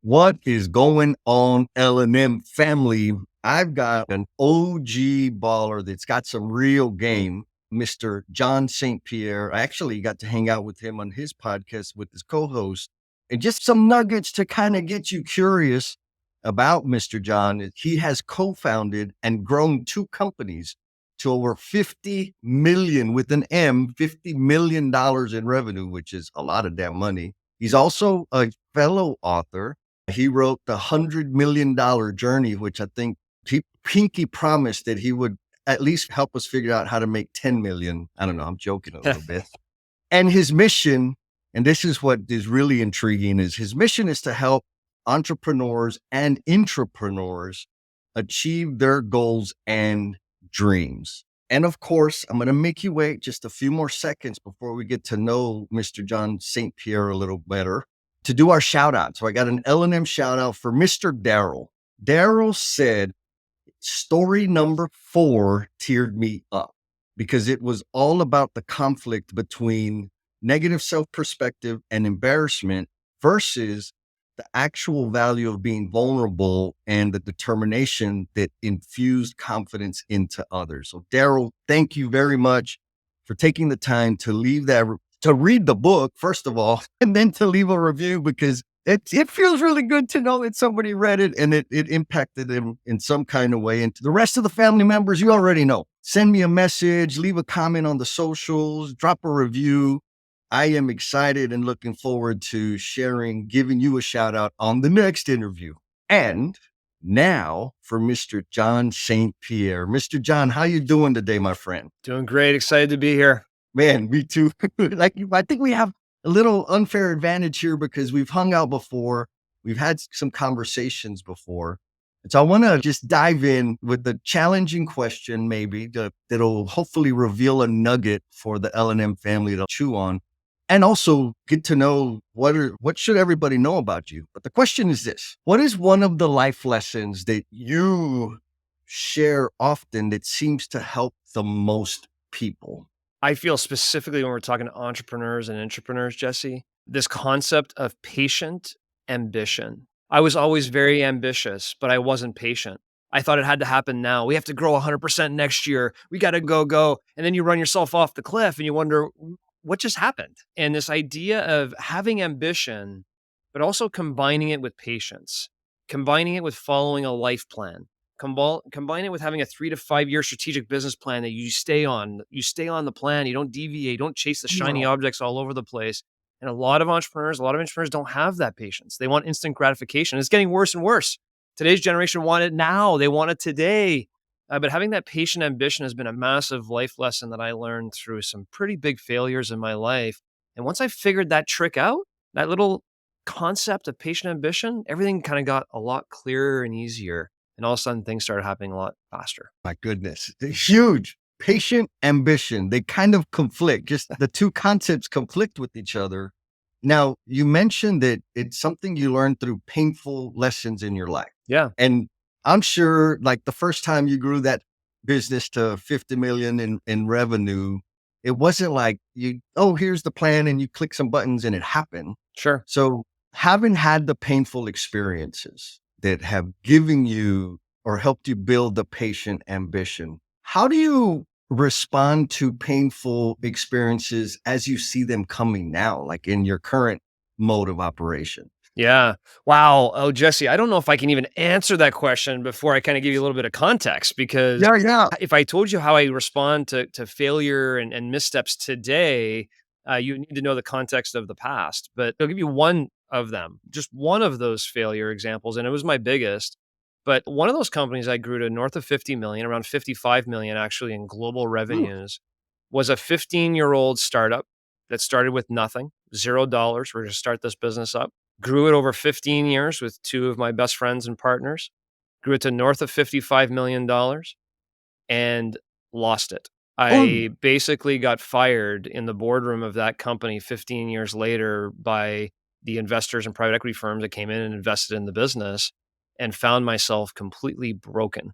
What is going on, L&M family? I've got an OG baller that's got some real game, Mr. John St.Pierre. I actually got to hang out with him on his podcast with his co-host, and just some nuggets to kind of get you curious about Mr. John. He has co-founded and grown two companies to over 50 million with an M, $50 million in revenue, which is a lot of damn money. He's also a fellow author. He wrote the $100 million Journey, which I think he pinky promised that he would at least help us figure out how to make 10 million. I don't know. I'm joking a little bit. And his mission, and this is what is really intriguing, is his mission is to help entrepreneurs and intrapreneurs achieve their goals and dreams. And of course, I'm going to make you wait just a few more seconds before we get to know Mr. John St. Pierre a little better to do our shout out. So I got an L&M shout out for Mr. Daryl. Daryl said, story number 4 teared me up because it was all about the conflict between negative self-perspective and embarrassment versus the actual value of being vulnerable and the determination that infused confidence into others. So Daryl, thank you very much for taking the time to leave that, to read the book, first of all, and then to leave a review, because it feels really good to know that somebody read it and it impacted them in some kind of way. And to the rest of the family members, you already know, send me a message, leave a comment on the socials, drop a review. I am excited and looking forward to sharing, giving you a shout out on the next interview. And now for Mr. John St. Pierre. Mr. John, how you doing today, my friend? Doing great. Excited to be here. Man, me too. I think we have a little unfair advantage here because we've hung out before. We've had some conversations before. And so I want to just dive in with the challenging question, maybe that'll hopefully reveal a nugget for the L&M family to chew on, and also get to know what should everybody know about you. But the question is this: what is one of the life lessons that you share often that seems to help the most people? I feel specifically when we're talking to entrepreneurs and intrapreneurs, Jesse, this concept of patient ambition. I was always very ambitious, but I wasn't patient. I thought it had to happen now. We have to grow 100% next year. We got to go. And then you run yourself off the cliff and you wonder, what just happened? And this idea of having ambition, but also combining it with patience, combining it with following a life plan, combine it with having a 3 to 5 year strategic business plan that you stay on the plan. You don't deviate, don't chase the shiny objects all over the place. And a lot of entrepreneurs don't have that patience. They want instant gratification. It's getting worse and worse. Today's generation want it now. They want it today. But having that patient ambition has been a massive life lesson that I learned through some pretty big failures in my life. And once I figured that trick out, that little concept of patient ambition, everything kind of got a lot clearer and easier. And all of a sudden, things started happening a lot faster. My goodness. Huge. Patient ambition. They kind of conflict. Just the two concepts conflict with each other. Now, you mentioned that it's something you learned through painful lessons in your life. Yeah. And I'm sure like the first time you grew that business to 50 million in revenue, it wasn't like here's the plan and you click some buttons and it happened. Sure. So having had the painful experiences that have given you or helped you build the patient ambition, how do you respond to painful experiences as you see them coming now, like in your current mode of operation? Yeah. Wow. Oh, Jesse, I don't know if I can even answer that question before I kind of give you a little bit of context, because Yeah. if I told you how I respond to failure and missteps today, you need to know the context of the past. But I'll give you one of them, just one of those failure examples. And it was my biggest. But one of those companies I grew to north of 50 million, around 55 million actually in global revenues, was a 15-year-old startup that started with nothing, $0. We're going to start this business up. Grew it over 15 years with two of my best friends and partners, grew it to north of $55 million and lost it. I basically got fired in the boardroom of that company 15 years later by the investors and private equity firms that came in and invested in the business, and found myself completely broken.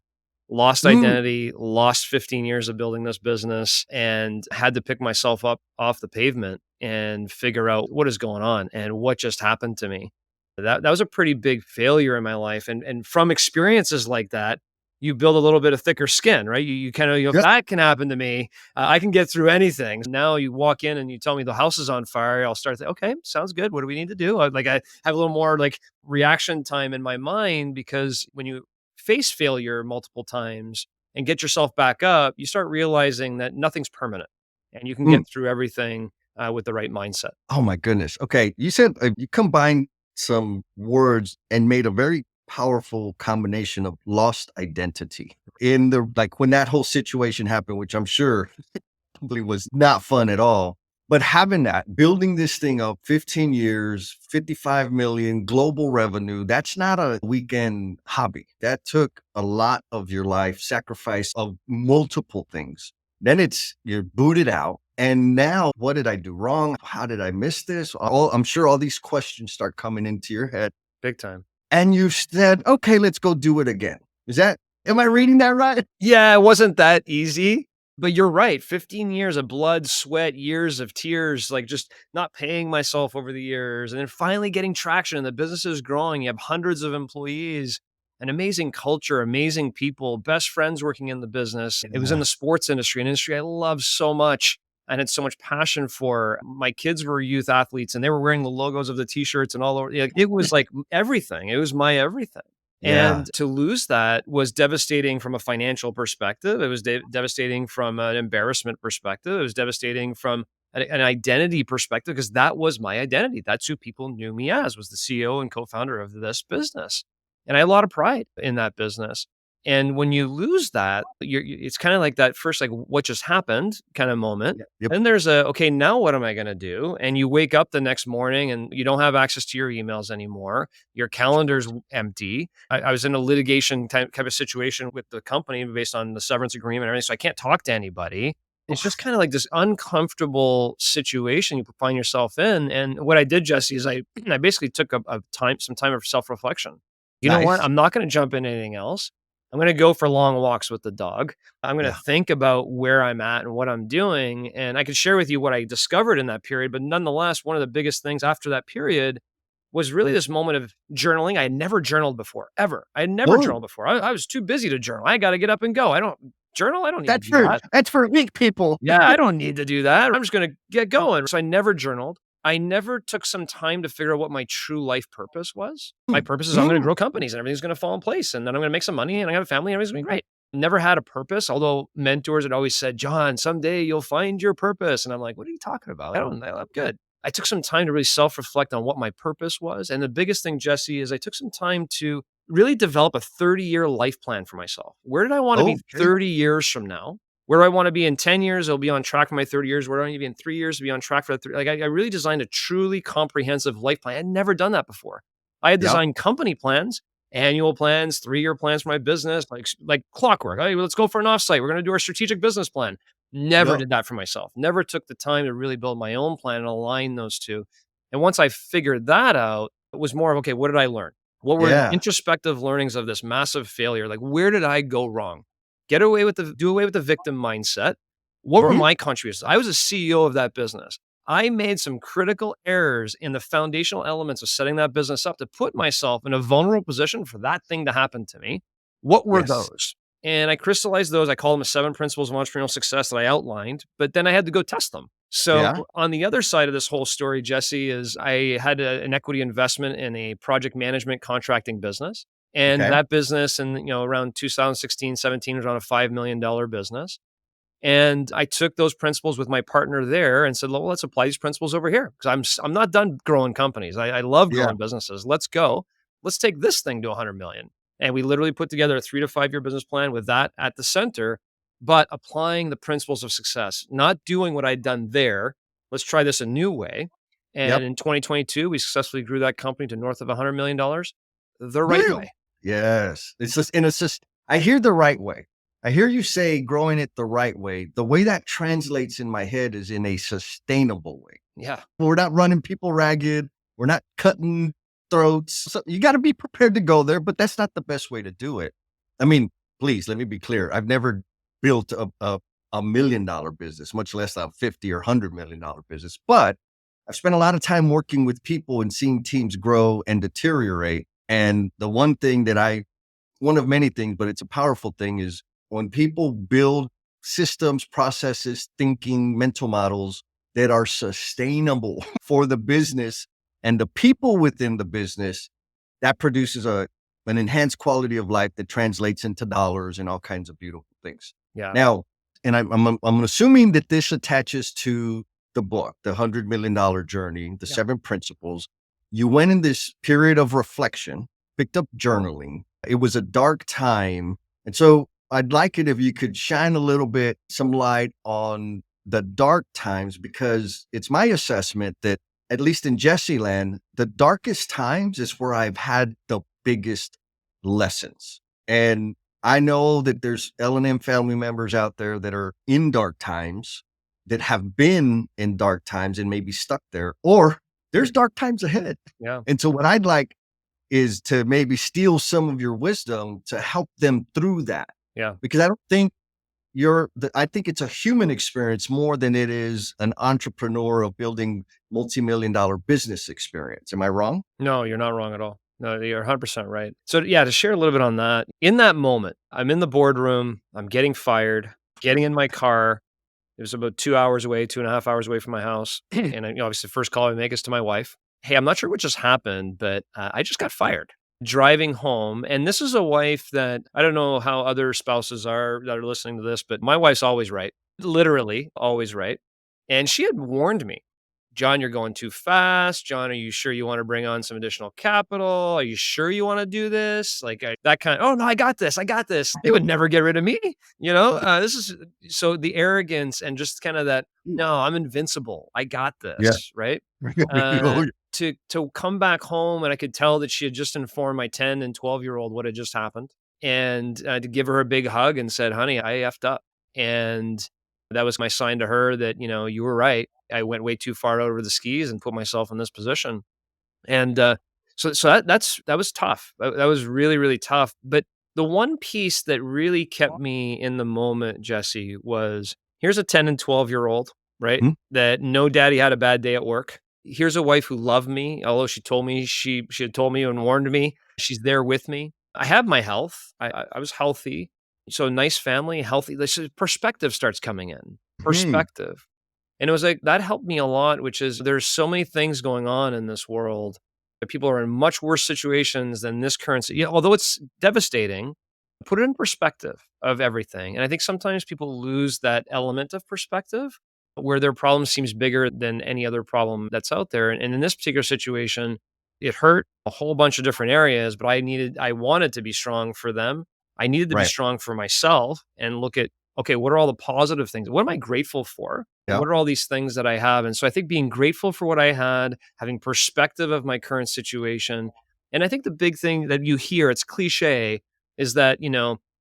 Lost identity, lost 15 years of building this business, and had to pick myself up off the pavement and figure out what is going on and what just happened to me. That was a pretty big failure in my life, and from experiences like that, you build a little bit of thicker skin, right? You kinda, if Yep. that can happen to me, I can get through anything. Now you walk in and you tell me the house is on fire, I'll start to, "Okay, sounds good. What do we need to do?" I have a little more, like, reaction time in my mind because when you face failure multiple times and get yourself back up, you start realizing that nothing's permanent and you can Mm. get through everything, with the right mindset. Oh my goodness. Okay. You said you combined some words and made a very powerful combination of lost identity in the, like when that whole situation happened, which I'm sure probably was not fun at all. But having that, building this thing up 15 years, 55 million global revenue, that's not a weekend hobby. That took a lot of your life, sacrifice of multiple things. Then it's you're booted out. And now, what did I do wrong? How did I miss this? I'm sure all these questions start coming into your head. Big time. And you said, okay, let's go do it again. Am I reading that right? Yeah, it wasn't that easy, but you're right. 15 years of blood, sweat, years of tears, like just not paying myself over the years, and then finally getting traction and the business is growing. You have hundreds of employees, an amazing culture, amazing people, best friends working in the business. It was in Yeah. the sports industry, an industry I love so much and had so much passion for. My kids were youth athletes and they were wearing the logos of the t-shirts and all over. It was like everything. It was my everything. Yeah. And to lose that was devastating from a financial perspective. It was devastating from an embarrassment perspective. It was devastating from an identity perspective because that was my identity. That's who people knew me as, was the CEO and co-founder of this business. And I had a lot of pride in that business. And when you lose that, it's kind of like that first, like, what just happened kind of moment. Yep. Then there's a, okay, now what am I going to do? And you wake up the next morning and you don't have access to your emails anymore. Your calendar's empty. I was in a litigation type of situation with the company based on the severance agreement and everything. So I can't talk to anybody. It's just Oof. kind of like this uncomfortable situation you find yourself in. And what I did, Jesse, is I I basically took some time of self reflection. You know what? Nice. I'm not going to jump into anything else. I'm going to go for long walks with the dog. I'm going to Yeah. think about where I'm at and what I'm doing. And I could share with you what I discovered in that period. But nonetheless, one of the biggest things after that period was really this moment of journaling. I had never journaled before, ever. I had never Oh, journaled before. I was too busy to journal. I got to get up and go. I don't journal. I don't need to that's do for that. that's for weak people. Yeah, I don't need to do that. I'm just going to get going. So I never journaled. I never took some time to figure out what my true life purpose was. My purpose is I'm going to Mm. grow companies and everything's going to fall in place and then I'm going to make some money and I have a family and everything's going to be great. Never had a purpose, although mentors had always said, John, someday you'll find your purpose. And I'm like, what are you talking about? I'm good. I took some time to really self reflect on what my purpose was. And the biggest thing, Jesse, is I took some time to really develop a 30-year life plan for myself. Where did I want to be Okay. 30 years from now? Where do I want to be in 10 years? I'll be on track for my 30 years. Where do I need to be in 3 years to be on track for the like I really designed a truly comprehensive life plan. I had never done that before. I had Yep. designed company plans, annual plans, 3-year plans for my business, like clockwork. Hey, let's go for an offsite. We're going to do our strategic business plan. Never Yep. did that for myself. Never took the time to really build my own plan and align those two. And once I figured that out, it was more of, okay, what did I learn? What were Yeah. introspective learnings of this massive failure? Like, where did I go wrong? Do away with the victim mindset. What were Mhm. my contributions? I was a CEO of that business. I made some critical errors in the foundational elements of setting that business up to put myself in a vulnerable position for that thing to happen to me. What were Yes. those? And I crystallized those. I call them the 7 principles of entrepreneurial success that I outlined, but then I had to go test them. So Yeah. on the other side of this whole story, Jesse, is I had an equity investment in a project management contracting business. And Okay. that business in, around 2016, 17 was around a $5 million business. And I took those principles with my partner there and said, well, let's apply these principles over here because I'm not done growing companies. I love Yeah. growing businesses. Let's go. Let's take this thing to 100 million. And we literally put together a 3 to 5 year business plan with that at the center, but applying the principles of success, not doing what I'd done there. Let's try this a new way. And Yep. in 2022, we successfully grew that company to north of $100 million the right Real. way. Yes. It's just I hear the right way. I hear you say growing it the right way. The way that translates in my head is in a sustainable way. Yeah. We're not running people ragged. We're not cutting throats. So you got to be prepared to go there, but that's not the best way to do it. I mean, please let me be clear. I've never built a $1 million business, much less a 50 or $100 million business. But I've spent a lot of time working with people and seeing teams grow and deteriorate. And the one of many things, but it's a powerful thing, is when people build systems, processes, thinking, mental models that are sustainable for the business and the people within the business, that produces an enhanced quality of life that translates into dollars and all kinds of beautiful things. Yeah. Now, and I'm assuming that this attaches to the book, the $100 million journey, the Yeah. 7 principles. You went in this period of reflection, picked up journaling. It was a dark time. And so I'd like it if you could shine a little bit, some light on the dark times, because it's my assessment that, at least in Jesse land, the darkest times is where I've had the biggest lessons. And I know that there's L&M family members out there that are in dark times, that have been in dark times and maybe stuck there, or there's dark times ahead. Yeah. And so what I'd like is to maybe steal some of your wisdom to help them through that. Yeah. Because I don't think I think it's a human experience more than it is an entrepreneur of building multi-million-dollar business experience. Am I wrong? No, you're not wrong at all. No, you're 100% right. So, yeah, to share a little bit on that, in that moment, I'm in the boardroom, I'm getting fired, getting in my car. It was about 2 hours away, 2.5 hours away from my house. And obviously, the first call I make is to my wife. Hey, I'm not sure what just happened, but I just got fired. Driving home. And this is a wife that I don't know how other spouses are that are listening to this, but my wife's always right, literally always right. And she had warned me, John, you're going too fast. John, are you sure you want to bring on some additional capital? Are you sure you want to do this? Like that kind of, oh no, I got this. I got this. They would never get rid of me. This is so the arrogance and just kind of that, no, I'm invincible. I got Yeah. this. Right. Oh, To come back home, and I could tell that she had just informed my 10 and 12-year-old what had just happened, and to give her a big hug and said, honey, I effed up. And that was my sign to her that, you were right. I went way too far over the skis and put myself in this position. And that was tough. That was really, really tough. But the one piece that really kept me in the moment, Jesse, was here's a 10 and 12-year-old, right? mhm. That no daddy had a bad day at work. Here's a wife who loved me, although she told me she had told me and warned me. She's there with me. I have my health. I was healthy. So nice family, healthy. This perspective starts coming in. Hey, Perspective. And it was like that helped me a lot, which is there's so many things going on in this world. People are in much worse situations than this currency. Yeah, although it's devastating, put it in perspective of everything. And I think sometimes people lose that element of perspective where their problem seems bigger than any other problem that's out there. And in this particular situation, it hurt a whole bunch of different areas, but I wanted to be strong for them. I needed to be right. strong for myself and look at, okay, what are all the positive things? What am I grateful for? Yeah. What are all these things that I have? And so I think being grateful for what I had, having perspective of my current situation. And I think the big thing that you hear, it's cliche, is that,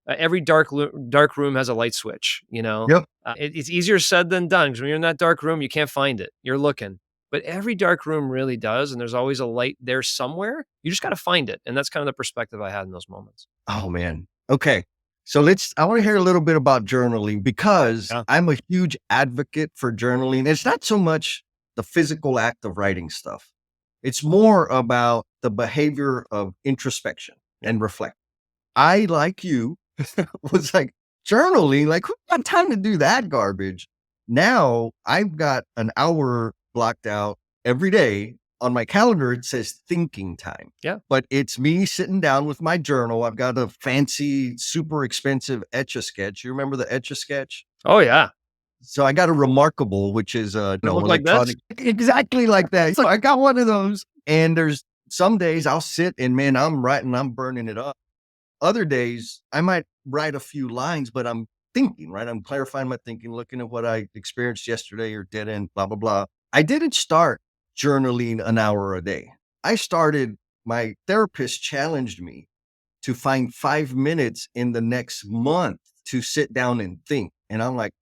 every dark room has a light switch, Yep. It's easier said than done because when you're in that dark room, you can't find it. You're looking. But every dark room really does. And there's always a light there somewhere. You just got to find it. And that's kind of the perspective I had in those moments. Oh man. Okay. So I want to hear a little bit about journaling, because Yeah. I'm a huge advocate for journaling. It's not so much the physical act of writing stuff. It's more about the behavior of introspection Yeah. and reflect. I, like you, was like, journaling, like, who got time to do that garbage? Now I've got an hour blocked out every day on my calendar. It says thinking time, Yeah. but it's me sitting down with my journal. I've got a fancy, super expensive Etch a Sketch. You remember the Etch a Sketch? Oh, yeah. So I got a Remarkable, which is Does it look like this? electronic, exactly like that. So I got one of those, and there's some days I'll sit and, man, I'm writing, I'm burning it up. Other days, I might write a few lines, but I'm thinking, right? I'm clarifying my thinking, looking at what I experienced yesterday or didn't, blah, blah, blah. I didn't start journaling an hour a day. My therapist challenged me to find 5 minutes in the next month to sit down and think. And I'm like,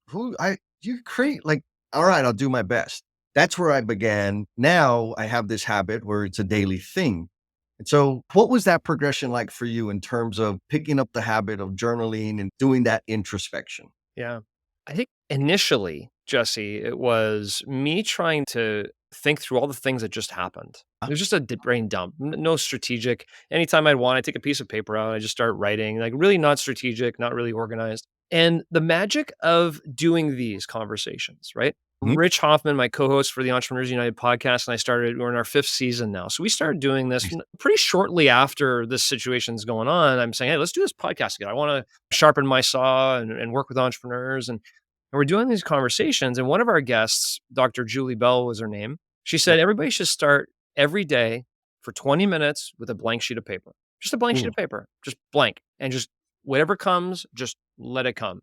you create, like, all right, I'll do my best. That's where I began. Now I have this habit where it's a daily thing. And so what was that progression like for you in terms of picking up the habit of journaling and doing that introspection? Yeah. I think initially, Jesse, it was me trying to think through all the things that just happened. It was just a brain dump, no strategic. Anytime I'd want, I take a piece of paper out, I just start writing, like really not strategic, not really organized. And the magic of doing these conversations, right? Mhm. Rich Hoffman, my co-host for the Entrepreneurs United podcast, and I started, we're in our fifth season now. So we started doing this Nice. pretty shortly after this situation's going on. I'm saying, hey, let's do this podcast again. I want to sharpen my saw and work with entrepreneurs. And we're doing these conversations. And one of our guests, Dr. Julie Bell was her name. She said, Yep. everybody should start every day for 20 minutes with a blank sheet of paper, just a blank sheet Mm. of paper, just blank. And just whatever comes, just let it come.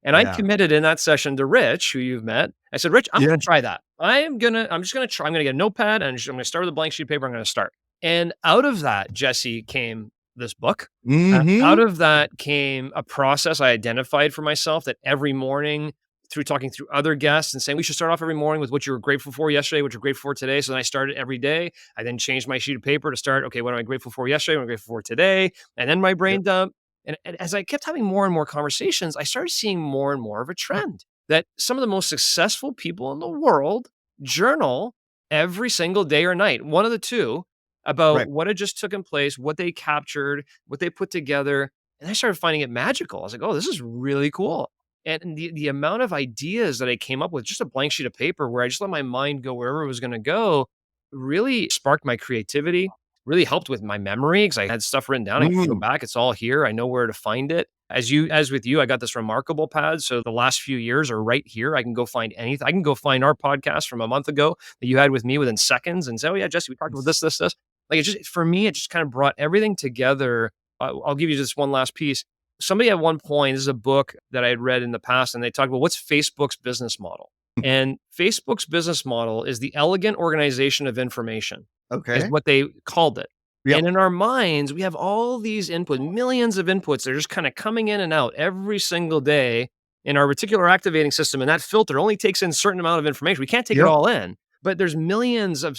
And I Yeah. committed in that session to Rich, who you've met. I said, Rich, I'm Yeah. gonna try that. I'm just gonna try. I'm gonna get a notepad and I'm gonna start with a blank sheet of paper. I'm gonna start. And out of that, Jesse, came this book. Out Mhm. of that came a process I identified for myself that every morning, through talking through other guests and saying we should start off every morning with what you were grateful for yesterday, what you're grateful for today. So then I started every day. I then changed my sheet of paper to start, okay, what am I grateful for yesterday? What am I grateful for today? And then my Yep. brain dump. And as I kept having more and more conversations, I started seeing more and more of a trend that some of the most successful people in the world journal every single day or night, one of the two, about Right. what had just taken place, what they captured, what they put together. And I started finding it magical. I was like, oh, this is really cool. And the amount of ideas that I came up with, just a blank sheet of paper where I just let my mind go wherever it was going to go, really sparked my creativity, really helped with my memory because I had stuff written down. I can go Mm. back. It's all here. I know where to find it. As with you, I got this remarkable pad. So the last few years are right here. I can go find anything. I can go find our podcast from a month ago that you had with me within seconds and say, oh yeah, Jesse, we talked about this, this, this. Like it just, for me, it just kind of brought everything together. I'll give you just one last piece. Somebody at one point, this is a book that I had read in the past, and they talked about what's Facebook's business model. And Facebook's business model is the elegant organization of information, is Okay. what they called it. Yep. And in our minds, we have all these input, millions of inputs that are just kind of coming in and out every single day in our reticular activating system. And that filter only takes in a certain amount of information. We can't take it Yep. all in, but there's millions of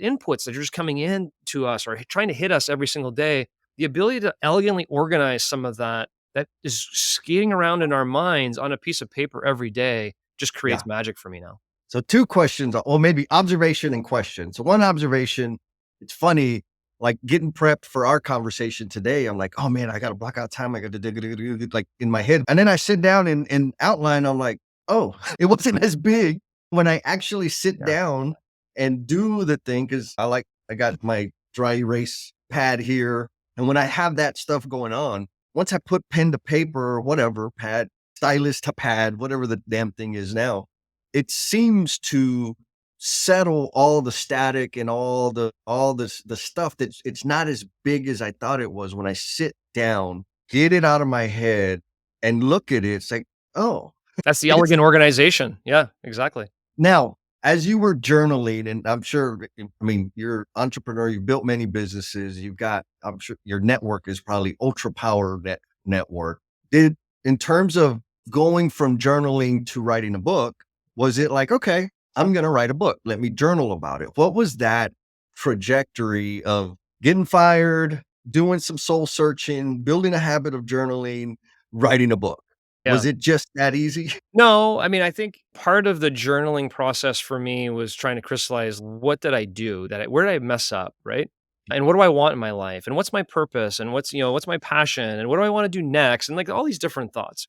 inputs that are just coming in to us or trying to hit us every single day. The ability to elegantly organize some of that is skating around in our minds on a piece of paper every day just Yeah. creates magic for me now. So 2 questions, or maybe observation and question. So one observation, it's funny, like getting prepped for our conversation today, I'm like, "Oh man, I gotta block out time. I gotta do like in my head." And then I sit down and outline, I'm like, "Oh, it wasn't as big when I actually sit Yeah. down and do the thing." Because I got my dry erase pad here, and when I have that stuff going on, once I put pen to paper or whatever, pad, stylus to pad, whatever the damn thing is now, it seems to settle all the static and all this the stuff that's it's not as big as I thought it was when I sit down, get it out of my head and look at it. It's like, oh, That's the it's elegant organization. Yeah, exactly. now as you were journaling, and I'm sure, I mean, you're entrepreneur, you've built many businesses, you've got, I'm sure your network is probably ultra power network. Did in terms of going from journaling to writing a book, was it like, okay, I'm going to write a book. Let me journal about it. What was that trajectory of getting fired, doing some soul searching, building a habit of journaling, writing a book? Yeah. Was it just that easy? No, I mean, I think part of the journaling process for me was trying to crystallize what did I do where did I mess up, right? And what do I want in my life? And what's my purpose? And what's my passion? And what do I want to do next? And like all these different thoughts.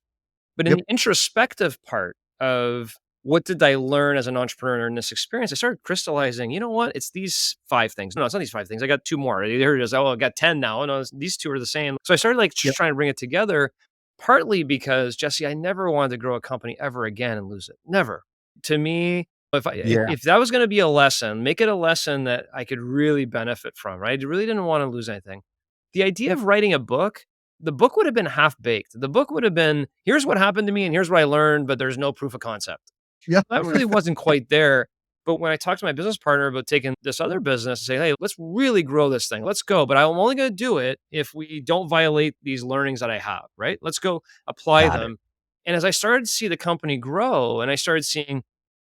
But in Yep. the introspective part of what did I learn as an entrepreneur in this experience, I started crystallizing, you know what? It's these 5 things. No, it's not these 5 things. I got 2 more. There it is. Oh, I got 10 now. No, these 2 are the same. So I started like just Yep. trying to bring it together, partly because Jesse, I never wanted to grow a company ever again and lose it. Never. To me, Yeah. if that was going to be a lesson, make it a lesson that I could really benefit from, right? I really didn't want to lose anything. The idea of writing a book, the book would have been half baked. The book would have been, here's what happened to me and here's what I learned, but there's no proof of concept. Yeah. That really wasn't quite there. But when I talked to my business partner about taking this other business and say, hey, let's really grow this thing. Let's go. But I'm only going to do it if we don't violate these learnings that I have, right? Let's go apply Got it. them. And as I started to see the company grow and I started seeing,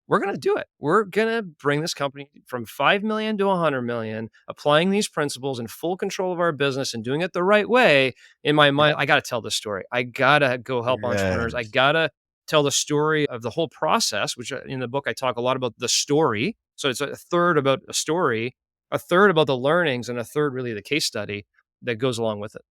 we're going to do it. We're going to bring this company from 5 million to 100 million, applying these principles in full control of our business and doing it the right way. In my Yeah. mind, I got to tell this story. I got to go help entrepreneurs. I Yes. got to tell the story of the whole process, which in the book I talk a lot about the story. So it's a third about a story, a third about the learnings, and a third really the case study that goes along with it.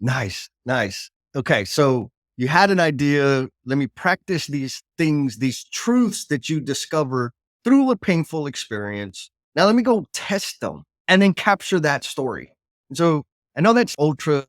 Nice, nice. Okay, so you had an idea. Let me practice these things, these truths that you discover through a painful experience. Now let me go test them and then capture that story. And so I know that's ultra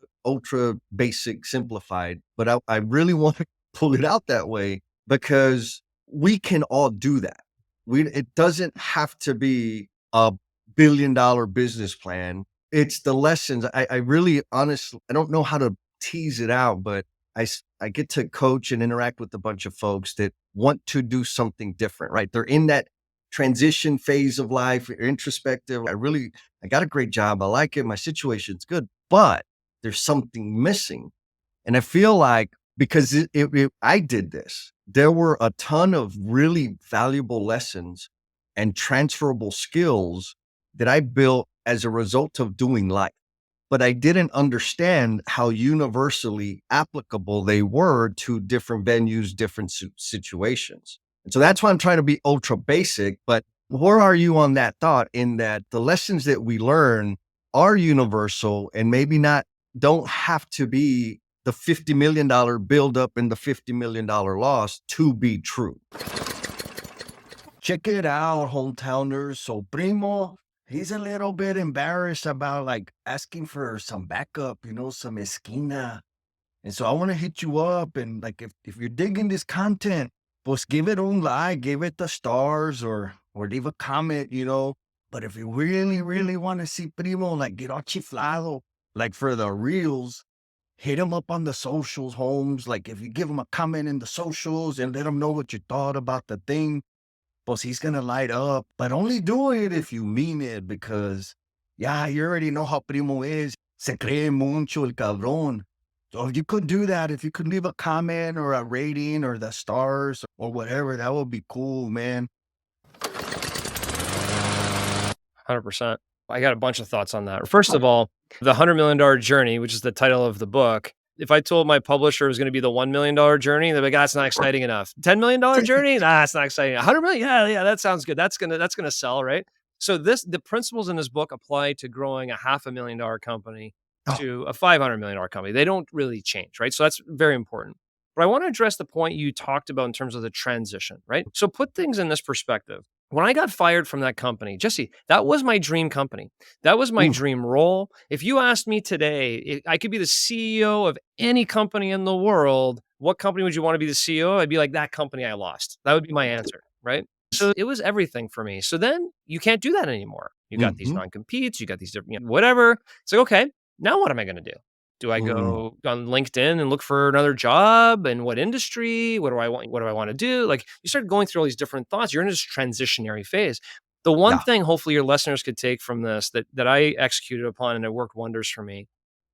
basic, simplified, but I really want to pull it out that way because we can all do that. It doesn't have to be a $1 billion business plan. It's the lessons. I really honestly, I don't know how to tease it out, but I get to coach and interact with a bunch of folks that want to do something different, right? They're in that transition phase of life, introspective. I got a great job. I like it. My situation's good, but there's something missing. And I feel like because I did this, there were a ton of really valuable lessons and transferable skills that I built as a result of doing life. But I didn't understand how universally applicable they were to different venues, different situations. And so that's why I'm trying to be ultra basic. But where are you on that thought in that the lessons that we learn are universal and maybe don't have to be the $50 million buildup and the $50 million loss to be true? Check it out, hometowners. So Primo, he's a little bit embarrassed about like asking for some backup, some esquina. And so I want to hit you up and like if you're digging this content, pues give it un like, give it the stars or leave a comment. But if you really, really want to see Primo like get all chiflado, like for the reels, hit him up on the socials, Holmes. Like if you give him a comment in the socials and let him know what you thought about the thing, pues he's gonna light up. But only do it if you mean it, because yeah, you already know how Primo is. Se cree mucho el cabrón. So if you could do that, if you could leave a comment or a rating or the stars or whatever, that would be cool, man. 100%. I got a bunch of thoughts on that. First of all, the $100 million journey, which is the title of the book. If I told my publisher it was going to be the $1 million journey, they'd be like, that's not exciting enough. $10 million journey? Nah, that's not exciting. 100 million? Yeah, that sounds good. That's gonna sell, right? So the principles in this book apply to growing a $500,000 company Oh, to a $500 million company. They don't really change, right? So that's very important. But I want to address the point you talked about in terms of the transition, right? So put things in this perspective. When I got fired from that company, Jesse, that was my dream company. That was my ooh, dream role. If you asked me today, I could be the CEO of any company in the world. What company would you want to be the CEO? I'd be like, that company I lost. That would be my answer, right? So it was everything for me. So then you can't do that anymore. You got these mm-hmm, non-competes, you got these different, whatever. It's like, okay, now what am I going to do? Do I mm, go on LinkedIn and look for another job? And what industry? What do I want? What do I want to do? Like you start going through all these different thoughts. You're in this transitionary phase. The one yeah, thing hopefully your listeners could take from this that I executed upon and it worked wonders for me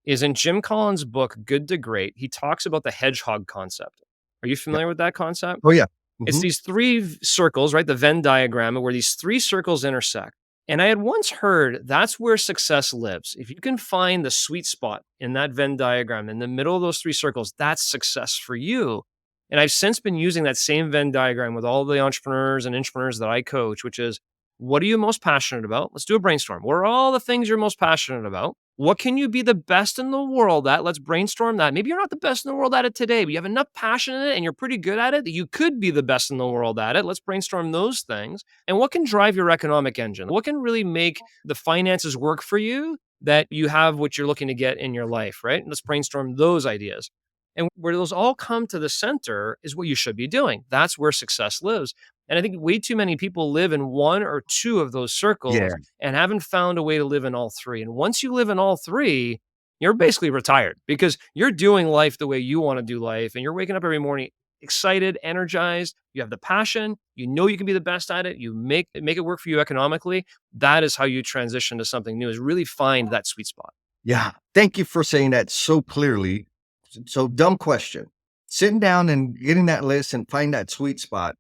is in Jim Collins' book, Good to Great, he talks about the hedgehog concept. Are you yeah. familiar with that concept? Oh, yeah. It's Mm-hmm. these three circles, right? The Venn diagram where these three circles intersect. And I had once heard that's where success lives. If you can find the sweet spot in that Venn diagram in the middle of those three circles, that's success for you. And I've since been using that same Venn diagram with all the entrepreneurs and intrapreneurs that I coach, which is what are you most passionate about? Let's do a brainstorm. What are all the things you're most passionate about? What can you be the best in the world at? Let's brainstorm that. Maybe you're not the best in the world at it today, but you have enough passion in it and you're pretty good at it that you could be the best in the world at it. Let's brainstorm those things. And what can drive your economic engine? What can really make the finances work for you that you have what you're looking to get in your life, right? Let's brainstorm those ideas. And where those all come to the center is what you should be doing. That's where success lives. And I think way too many people live in one or two of those Yeah. circles and haven't found a way to live in all three. And once you live in all three, you're basically retired because you're doing life the way you want to do life. And you're waking up every morning excited, energized. You have the passion. You know you can be the best at it. You make it work for you economically. That is how you transition to something new, is really find that sweet spot. Yeah. Thank you for saying that so clearly. So dumb question. Sitting down and getting that list and find that sweet spot.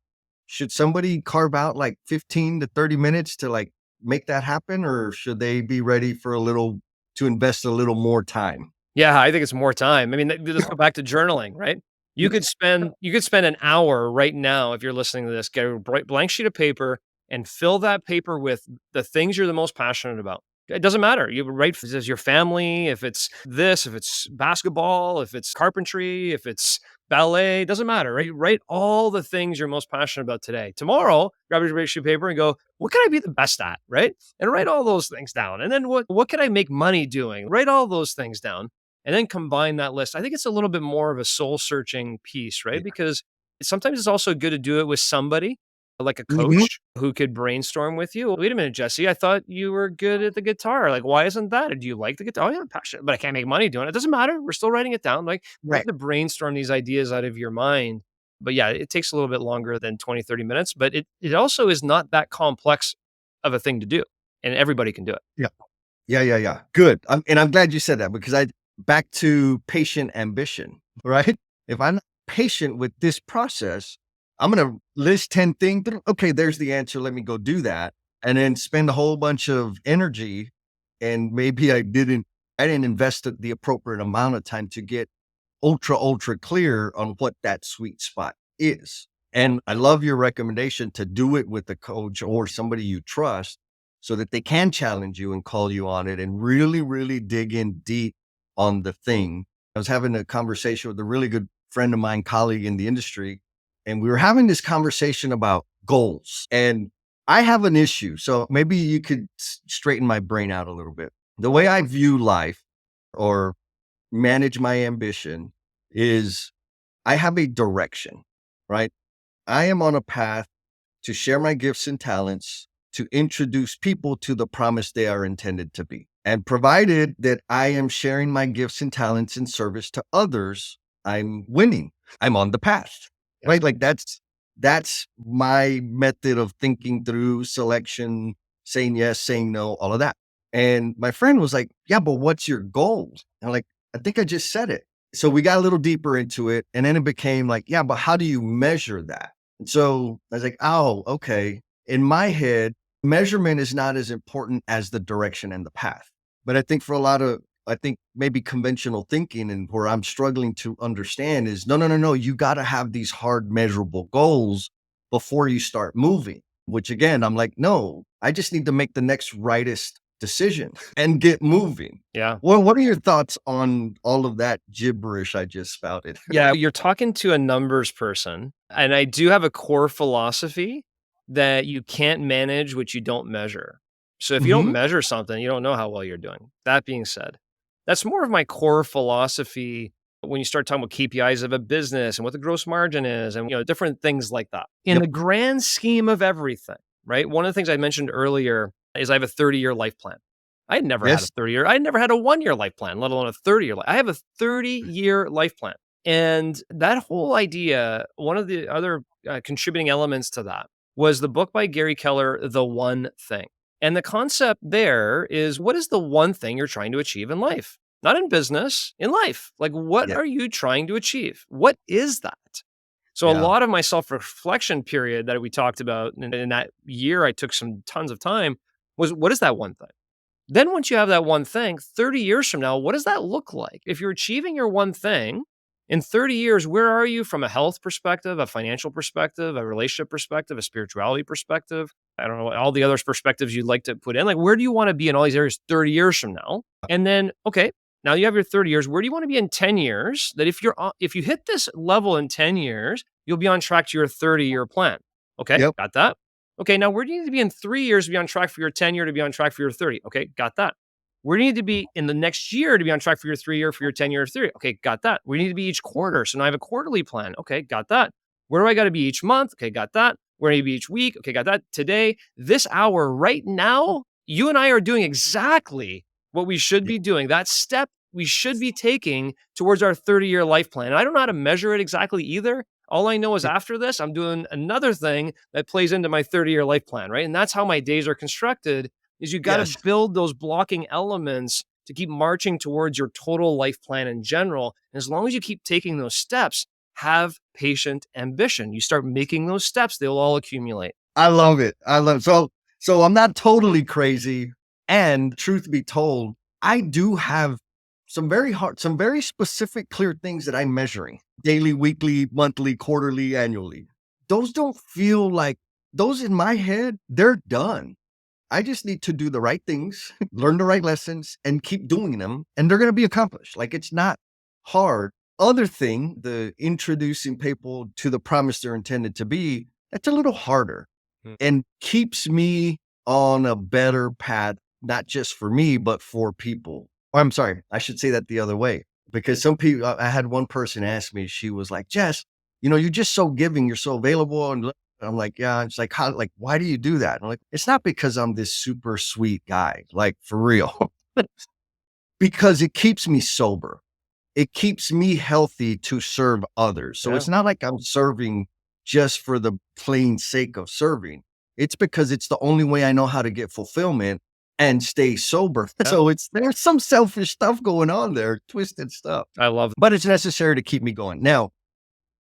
Should somebody carve out like 15 to 30 minutes to like make that happen, or should they be ready for to invest a little more time? Yeah, I think it's more time. I mean, let's go back to journaling, right? You could spend an hour right now if you're listening to this, get a blank sheet of paper and fill that paper with the things you're the most passionate about. It doesn't matter. You write if it's your family, if it's this, if it's basketball, if it's carpentry, if it's ballet, doesn't matter, right? Write all the things you're most passionate about today. Tomorrow, grab your blank sheet of paper and go, what can I be the best at, right? And write all those things down. And then what can I make money doing? Write all those things down and then combine that list. I think it's a little bit more of a soul searching piece, right? Yeah. Because sometimes it's also good to do it with somebody like a Mhm. coach who could brainstorm with you. Wait a minute, Jesse, I thought you were good at the guitar. Like, why isn't that? Do you like the guitar? Oh, yeah, I'm passionate, but I can't make money doing it. It doesn't matter. We're still writing it down. Like, you have Right. to brainstorm these ideas out of your mind. But yeah, it takes a little bit longer than 20, 30 minutes, but it also is not that complex of a thing to do. And everybody can do it. Yeah. Yeah, yeah, yeah. Good. And I'm glad you said that because back to patient ambition, right? If I'm not patient with this process, I'm going to list 10 things. Okay, there's the answer. Let me go do that. And then spend a whole bunch of energy. And maybe I didn't invest the appropriate amount of time to get ultra clear on what that sweet spot is. And I love your recommendation to do it with a coach or somebody you trust so that they can challenge you and call you on it and really dig in deep on the thing. I was having a conversation with a really good friend of mine, colleague in the industry, and we were having this conversation about goals. And I have an issue. So maybe you could straighten my brain out a little bit. The way I view life or manage my ambition is I have a direction, right? I am on a path to share my gifts and talents, to introduce people to the promise they are intended to be. And provided that I am sharing my gifts and talents in service to others, I'm winning. I'm on the path, Yes. right? Like that's my method of thinking through selection, saying yes, saying no, all of that. And my friend was like, yeah, but what's your goal? And I'm like, I think I just said it. So we got a little deeper into it. And then it became like, yeah, but how do you measure that? And so I was like, oh, okay. In my head, measurement is not as important as the direction and the path. But I think for a lot of, I think maybe conventional thinking and where I'm struggling to understand is no. You got to have these hard measurable goals before you start moving, which again, I'm like, no, I just need to make the next rightest decision and get moving. Yeah. Well, what are your thoughts on all of that gibberish I just spouted? Yeah, you're talking to a numbers person, and I do have a core philosophy that you can't manage what you don't measure. So if you don't Hmm. measure something, you don't know how well you're doing. That being said, that's more of my core philosophy when you start talking about KPIs of a business and what the gross margin is and different things like that. In Yep. the grand scheme of everything, right? One of the things I mentioned earlier is I have a 30-year life plan. Yes. I had never had a 1-year life plan, let alone a 30-year life. I have a 30-year life plan. And that whole idea, one of the other contributing elements to that was the book by Gary Keller, The One Thing. And the concept there is what is the one thing you're trying to achieve in life? Not in business, in life. Like, what Yeah. are you trying to achieve? What is that? So, a Yeah. lot of my self reflection period that we talked about in that year, I took some tons of time was what is that one thing? Then once you have that one thing, 30 years from now, what does that look like? If you're achieving your one thing in 30 years, where are you from a health perspective, a financial perspective, a relationship perspective, a spirituality perspective? I don't know, all the other perspectives you'd like to put in. Like, where do you want to be in all these areas 30 years from now? And then, okay, now you have your 30 years. Where do you want to be in 10 years? That if you hit this level in 10 years, you'll be on track to your 30-year plan. Okay, Yep. got that. Okay, now where do you need to be in 3 years to be on track for your 10-year to be on track for your 30? Okay, got that. Where do you need to be in the next year to be on track for your 3-year, for your 10-year theory? Okay, got that. We need to be each quarter. So now I have a quarterly plan. Okay, got that. Where do I got to be each month? Okay, got that. Where do I need to be each week? Okay, got that. Today, this hour, right now, you and I are doing exactly what we should Yeah. be doing. That step we should be taking towards our 30-year life plan. And I don't know how to measure it exactly either. All I know is Yeah. after this, I'm doing another thing that plays into my 30-year life plan, right? And that's how my days are constructed is you got to Yes. build those blocking elements to keep marching towards your total life plan in general. And as long as you keep taking those steps, have patient ambition. You start making those steps, they'll all accumulate. I love it. So I'm not totally crazy. And truth be told, I do have some very specific, clear things that I'm measuring daily, weekly, monthly, quarterly, annually. Those don't feel like those in my head, they're done. I just need to do the right things, learn the right lessons, and keep doing them, and they're going to be accomplished. Like it's not hard. Other thing, the introducing people to the promise they're intended to be, that's a little harder and keeps me on a better path, not just for me, but for people. Or I'm sorry, I should say that the other way. Because some people, I had one person ask me, she was like, Jess, you're just so giving, you're so available. And I'm like, yeah, it's like, how, like, why do you do that? And I'm like, it's not because I'm this super sweet guy, like for real, because it keeps me sober. It keeps me healthy to serve others. So Yeah. it's not like I'm serving just for the plain sake of serving. It's because it's the only way I know how to get fulfillment and stay sober. Yeah. So there's some selfish stuff going on there, twisted stuff, I love but it's necessary to keep me going. Now,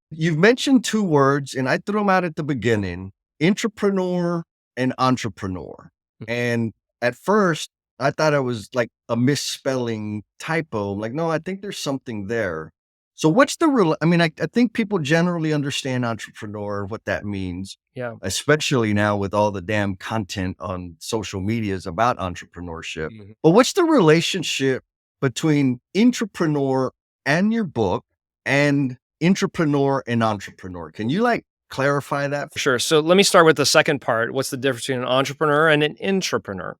you've mentioned two words, and I threw them out at the beginning: intrapreneur and entrepreneur. And at first, I thought it was like a misspelling typo. Like, no, I think there's something there. So, what's the real? I mean, I think people generally understand entrepreneur, what that means, Yeah. especially now with all the damn content on social medias about entrepreneurship. Mhm. But what's the relationship between intrapreneur and your book and intrapreneur and entrepreneur? Can you like clarify that? Sure. So let me start with the second part. What's the difference between an entrepreneur and an intrapreneur?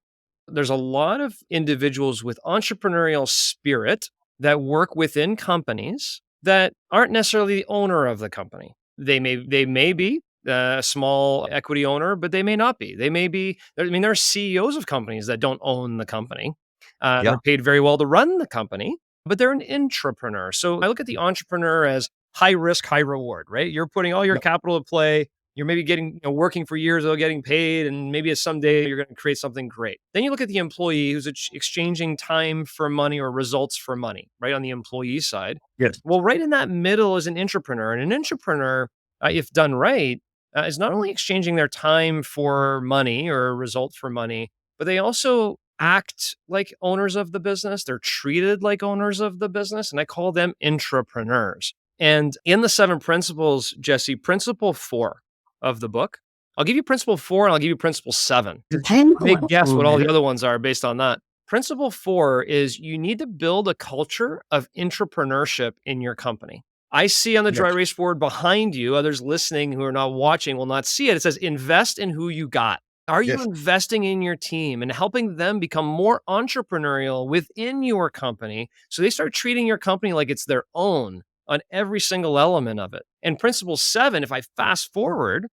There's a lot of individuals with entrepreneurial spirit that work within companies that aren't necessarily the owner of the company. They may be a small equity owner, but they may not be. They may be. I mean, there are CEOs of companies that don't own the company. Yeah. They're paid very well to run the company, but they're an intrapreneur. So I look at the entrepreneur as high risk, high reward. Right? You're putting all your Yep. capital at play. You're maybe working for years without getting paid, and maybe someday you're going to create something great. Then you look at the employee who's exchanging time for money or results for money, right? On the employee side. Yes. Well, right in that middle is an intrapreneur. And an intrapreneur, if done right, is not only exchanging their time for money or results for money, but they also act like owners of the business. They're treated like owners of the business. And I call them intrapreneurs. And in the 7 principles, Jesse, principle 4 of the book, I'll give you principle 4 and I'll give you principle 7. Big guess what all the other ones are based on that. Principle 4 is you need to build a culture of intrapreneurship in your company. I see on the dry Yes. erase board behind you, others listening who are not watching will not see it. It says invest in who you got. Are you Yes. investing in your team and helping them become more entrepreneurial within your company so they start treating your company like it's their own on every single element of it? And principle 7, if I fast forward,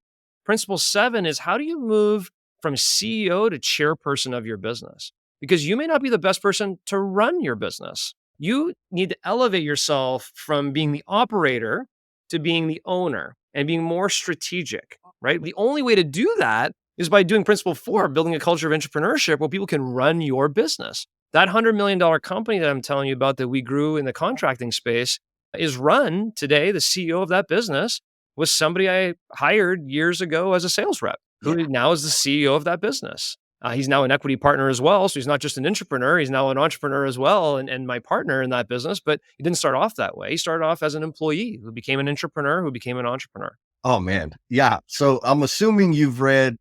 principle 7 is how do you move from CEO to chairperson of your business? Because you may not be the best person to run your business. You need to elevate yourself from being the operator to being the owner and being more strategic, right? The only way to do that is by doing principle 4, building a culture of entrepreneurship where people can run your business. That $100 million company that I'm telling you about that we grew in the contracting space is run today. The CEO of that business was somebody I hired years ago as a sales rep, who Yeah. now is the CEO of that business. He's now an equity partner as well. So he's not just an entrepreneur, he's now an entrepreneur as well and my partner in that business. But he didn't start off that way. He started off as an employee who became an entrepreneur, who became an entrepreneur. Oh man. Yeah. So I'm assuming you've read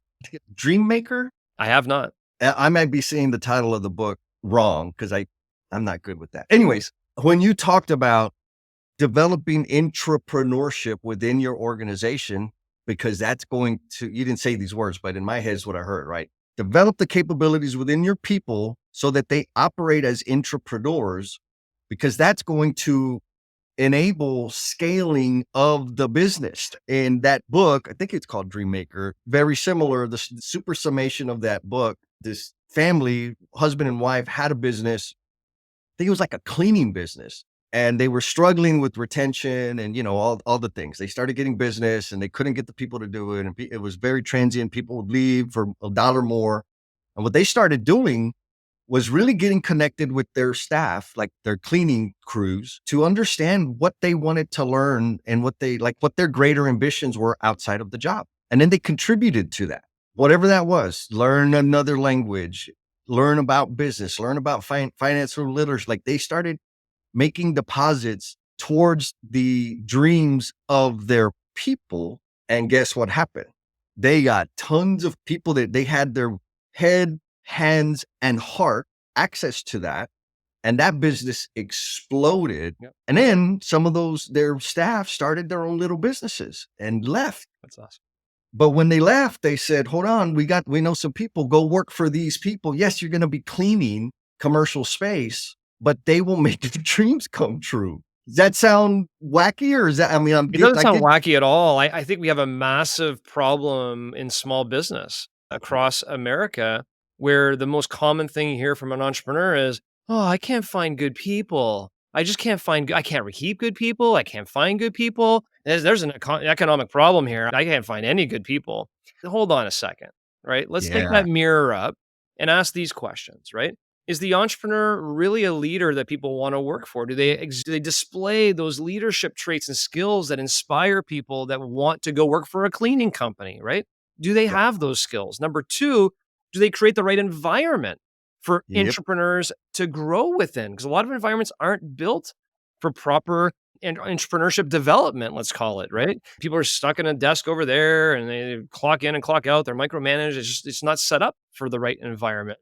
Dream Maker. I have not. I might be saying the title of the book wrong because I'm not good with that. Anyways, when you talked about developing intrapreneurship within your organization, because that's going to, you didn't say these words, but in my head is what I heard, right? Develop the capabilities within your people so that they operate as intrapreneurs, because that's going to enable scaling of the business. In that book, I think it's called Dream Maker, very similar. The super summation of that book, this family, husband and wife, had a business. I think it was like a cleaning business, and they were struggling with retention and, all the things. They started getting business and they couldn't get the people to do it. And it was very transient. People would leave for $1 more. And what they started doing was really getting connected with their staff, like their cleaning crews, to understand what they wanted to learn and what their greater ambitions were outside of the job. And then they contributed to that, whatever that was. Learn another language, learn about business, learn about financial literacy. Like they started making deposits towards the dreams of their people. And guess what happened? They got tons of people that they had their head, hands, and heart access to that. And that business exploded. Yep. And then some of their staff started their own little businesses and left. That's awesome. But when they left, they said, hold on, we know some people, go work for these people. Yes, you're going to be cleaning commercial space, but they will make your dreams come true. Does that sound wacky, or is that, I mean, It doesn't sound wacky at all. I think we have a massive problem in small business across America where the most common thing you hear from an entrepreneur is, oh, I can't find good people. I just can't find, I can't keep good people. I can't find good people. There's an economic problem here. I can't find any good people. Hold on a second, right? Let's take Yeah. that mirror up and ask these questions, right? Is the entrepreneur really a leader that people want to work for? Do they display those leadership traits and skills that inspire people that want to go work for a cleaning company, right? Do they Yep. have those skills? Number two, do they create the right environment for Yep. entrepreneurs to grow within? Because a lot of environments aren't built for proper and entrepreneurship development, let's call it, right? People are stuck in a desk over there and they clock in and clock out. They're micromanaged. It's not set up for the right environment,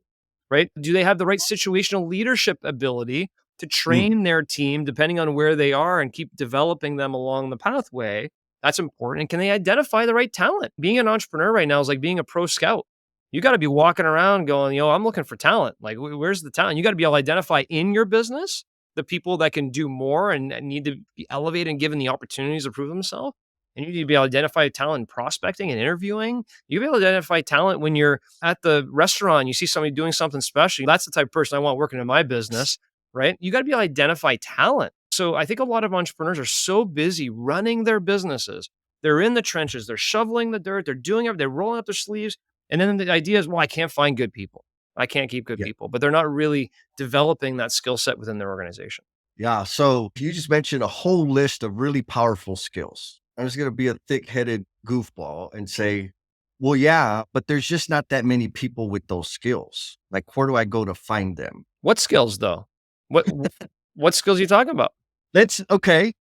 right? Do they have the right situational leadership ability to Mm. train their team depending on where they are and keep developing them along the pathway? That's important. And can they identify the right talent? Being an entrepreneur right now is like being a pro scout. You got to be walking around going, I'm looking for talent. Like, where's the talent? You got to be able to identify in your business the people that can do more and need to be elevated and given the opportunities to prove themselves. And you need to be able to identify talent in prospecting and interviewing. You be able to identify talent when you're at the restaurant, you see somebody doing something special. That's the type of person I want working in my business, right? You got to be able to identify talent. So I think a lot of entrepreneurs are so busy running their businesses. They're in the trenches, they're shoveling the dirt, they're doing it, they're rolling up their sleeves. And then the idea is, well, I can't find good people. I can't keep good Yeah. people, but they're not really developing that skill set within their organization. Yeah. So you just mentioned a whole list of really powerful skills. I'm just going to be a thick-headed goofball and say, well, yeah, but there's just not that many people with those skills. Like, where do I go to find them? What skills though? What what skills are you talking about? Okay.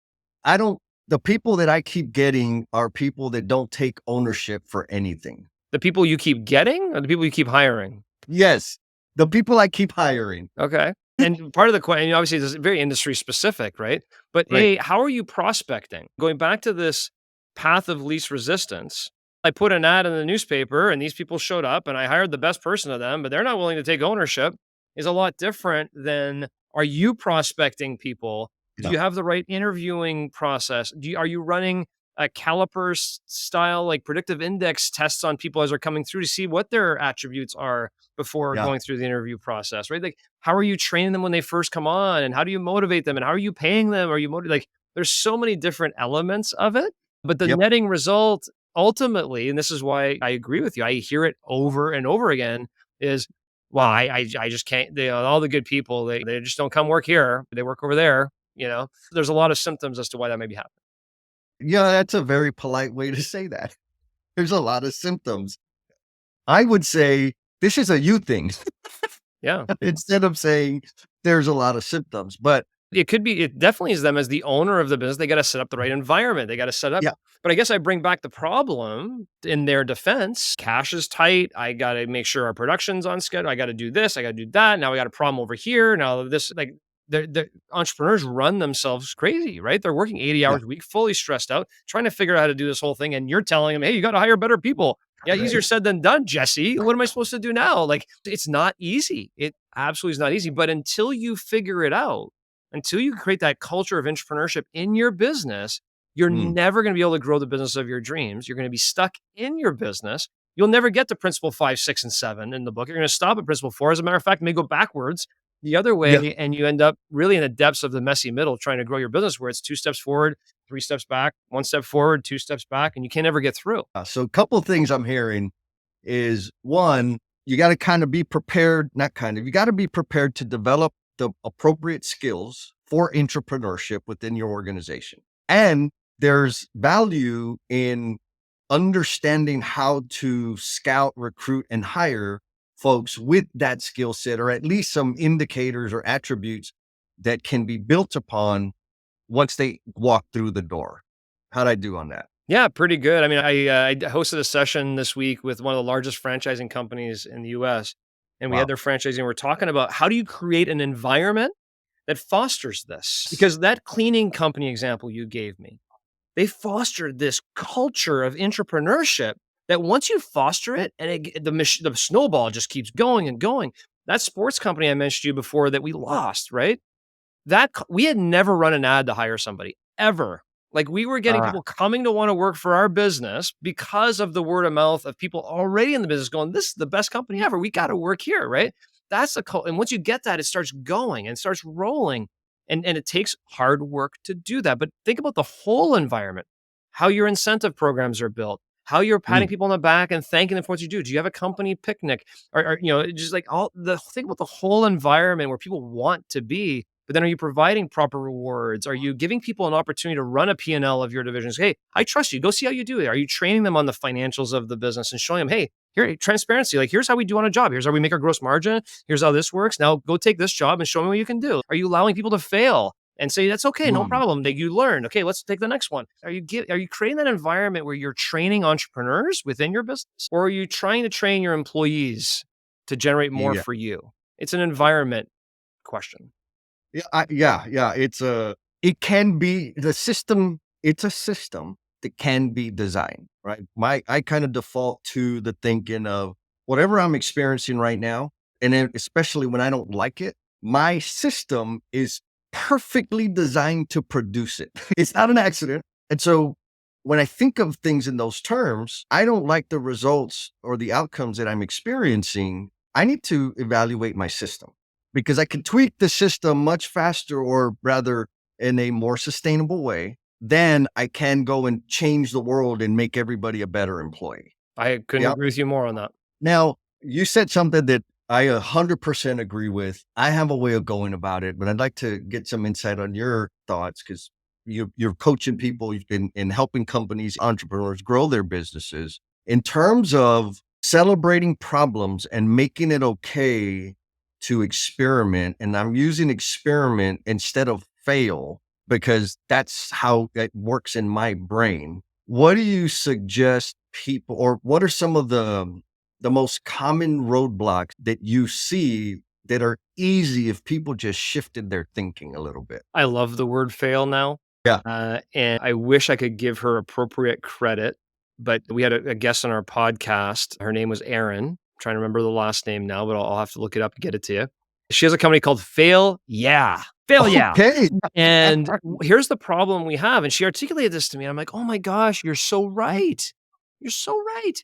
The people that I keep getting are people that don't take ownership for anything. The people you keep getting or the people you keep hiring? Yes. The people I keep hiring. Okay. And part of the question, obviously, this is very industry specific, right? But Right. how are you prospecting? Going back to this path of least resistance, I put an ad in the newspaper and these people showed up and I hired the best person of them, but they're not willing to take ownership is a lot different than are you prospecting people? Do Yeah. you have the right interviewing process? Are you running a caliper style, like predictive index tests on people as they're coming through to see what their attributes are before Yeah. going through the interview process, right? Like, how are you training them when they first come on, and how do you motivate them, and how are you paying them? Are you like? There's so many different elements of it, but the Yep. netting result ultimately, and this is why I agree with you. I hear it over and over again. Is well, I just can't. All the good people, they just don't come work here. They work over there. There's a lot of symptoms as to why that may be happening. Yeah, that's a very polite way to say that. There's a lot of symptoms. I would say this is a you thing Yeah. instead of saying there's a lot of symptoms. But It definitely is them as the owner of the business. They got to set up the right environment. They got to set up. yeah, But I guess I bring back the problem in their defense. Cash is tight. I got to make sure our production's on schedule. I got to do this. I got to do that. Now we got a problem over here. Now this, like, the entrepreneurs run themselves crazy, right? They're working 80 yeah, hours a week, fully stressed out, trying to figure out how to do this whole thing. And you're telling them, hey, you got to hire better people. Yeah, easier right. said than done, Jesse. What am I supposed to do now? Like, it's not easy. It absolutely is not easy. But until you figure it out, until you create that culture of entrepreneurship in your business, you're Mm, never going to be able to grow the business of your dreams. You're going to be stuck in your business. You'll never get to principle 5, 6, and 7 in the book. You're going to stop at principle 4. As a matter of fact, may go backwards the other yeah. way. And you end up really in the depths of the messy middle trying to grow your business where it's 2 steps forward, 3 steps back, 1 step forward, 2 steps back, and you can't ever get through. So a couple of things I'm hearing is one, you got to kind of be prepared, not kind of, you got to be prepared to develop the appropriate skills for entrepreneurship within your organization. And there's value in understanding how to scout, recruit, and hire folks with that skill set, or at least some indicators or attributes that can be built upon once they walk through the door. How'd I do on that? Yeah, pretty good. I mean, I hosted a session this week with one of the largest franchising companies in the US, and we had Wow. their franchising. We're talking about how do you create an environment that fosters this? Because that cleaning company example you gave me, they fostered this culture of entrepreneurship that once you foster it and the snowball just keeps going and going. That sports company I mentioned to you before that we lost, right? We had never run an ad to hire somebody ever. Like we were getting Ah, people coming to want to work for our business because of the word of mouth of people already in the business going, this is the best company ever. We got to work here, right? That's the cult. And once you get that, it starts going and starts rolling. And it takes hard work to do that. But think about the whole environment, how your incentive programs are built, how you're patting mm, people on the back and thanking them for what you do. Do you have a company picnic? Or just like all the think about the whole environment where people want to be, but then are you providing proper rewards? Are you giving people an opportunity to run a P&L of your divisions? Hey, I trust you. Go see how you do it. Are you training them on the financials of the business and showing them, hey, here, transparency. Like, here's how we do on a job. Here's how we make our gross margin. Here's how this works. Now go take this job and show me what you can do. Are you allowing people to fail and say, that's okay, no mm. problem. That you learned. Okay, let's take the next one. Are you creating that environment where you're training entrepreneurs within your business? Or are you trying to train your employees to generate more Yeah. for you? It's an environment question. Yeah. It can be the system. It's a system that can be designed, right? I kind of default to the thinking of whatever I'm experiencing right now, and then especially when I don't like it, my system is perfectly designed to produce it. It's not an accident. And so when I think of things in those terms, I don't like the results or the outcomes that I'm experiencing. I need to evaluate my system because I can tweak the system much faster, or rather in a more sustainable way, then I can go and change the world and make everybody a better employee. I couldn't Yep. agree with you more on that. Now, you said something that I 100% agree with. I have a way of going about it, but I'd like to get some insight on your thoughts because you're coaching people in helping companies, entrepreneurs grow their businesses in terms of celebrating problems and making it okay to experiment. And I'm using experiment instead of fail because that's how it works in my brain. What do you suggest people, or what are some of the most common roadblocks that you see that are easy if people just shifted their thinking a little bit? I love the word fail now, Yeah. and I wish I could give her appropriate credit, but we had a guest on our podcast. Her name was Erin. I'm trying to remember the last name now, but I'll have to look it up and get it to you. She has a company called Fail Yeah. Fail Yeah. Okay. And here's the problem we have, and she articulated this to me. I'm like, "Oh my gosh, you're so right. You're so right."